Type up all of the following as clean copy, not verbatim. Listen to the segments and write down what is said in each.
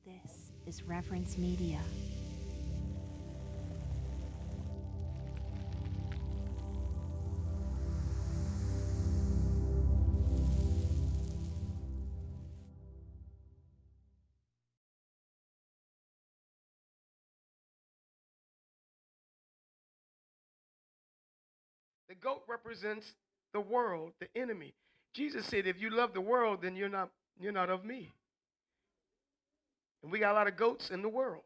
This is Reference Media. The goat represents the world, the enemy. Jesus said, if you love the world, then you're not of me. And we got a lot of goats in the world.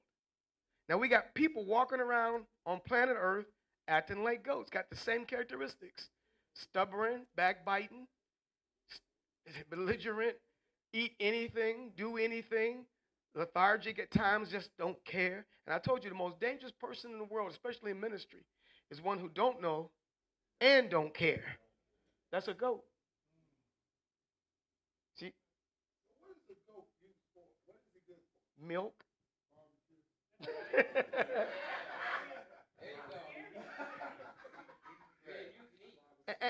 Now we got people walking around on planet Earth acting like goats, got the same characteristics. Stubborn, backbiting, belligerent, eat anything, do anything, lethargic at times, just don't care. And I told you the most dangerous person in the world, especially in ministry, is one who don't know and don't care. That's a goat. See, milk.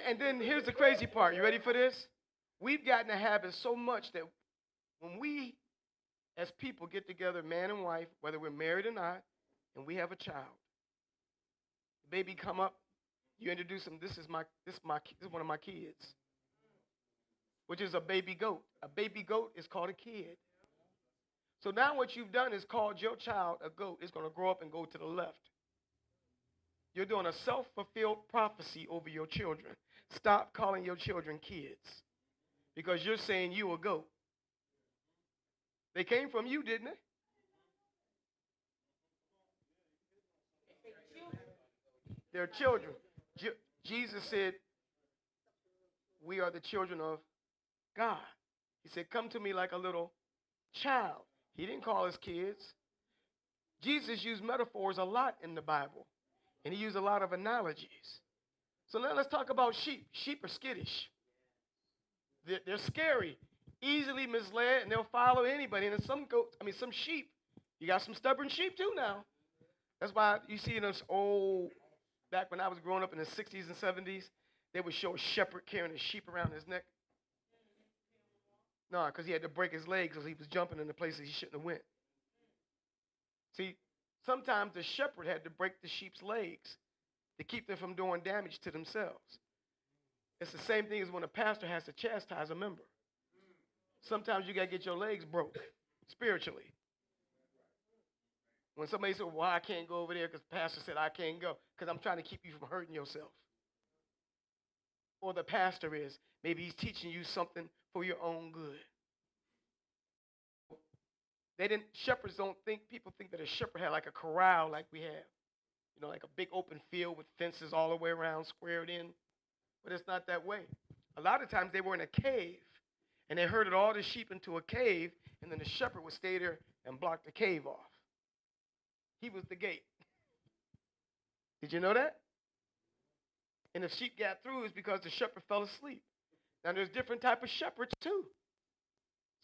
And then here's the crazy part. You ready for this? We've gotten a habit so much that when we, as people, get together, man and wife, whether we're married or not, and we have a child, the baby come up, you introduce them. This is one of my kids, which is a baby goat. A baby goat is called a kid. So now what you've done is called your child a goat. It's going to grow up and go to the left. You're doing a self-fulfilled prophecy over your children. Stop calling your children kids because you're saying you a goat. They came from you, didn't they? They're children. Jesus said, we are the children of God. He said, come to me like a little child. He didn't call us kids. Jesus used metaphors a lot in the Bible, and he used a lot of analogies. So now let's talk about sheep. Sheep are skittish. They're scary, easily misled, and they'll follow anybody. And some sheep, you got some stubborn sheep too now. That's why you see in this back when I was growing up in the 60s and 70s, they would show a shepherd carrying a sheep around his neck. No, because he had to break his legs because he was jumping in the places he shouldn't have went. See, sometimes the shepherd had to break the sheep's legs to keep them from doing damage to themselves. It's the same thing as when a pastor has to chastise a member. Sometimes you got to get your legs broke spiritually. When somebody says, well, I can't go over there because the pastor said I can't go because I'm trying to keep you from hurting yourself. Or the pastor is, maybe he's teaching you something for your own good. People think that a shepherd had like a corral like we have. Like a big open field with fences all the way around, squared in. But it's not that way. A lot of times they were in a cave, and they herded all the sheep into a cave, and then the shepherd would stay there and block the cave off. He was the gate. Did you know that? And if sheep got through, it's because the shepherd fell asleep. Now, there's different type of shepherds, too.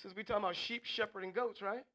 Since we're talking about sheep, shepherd, and goats, right?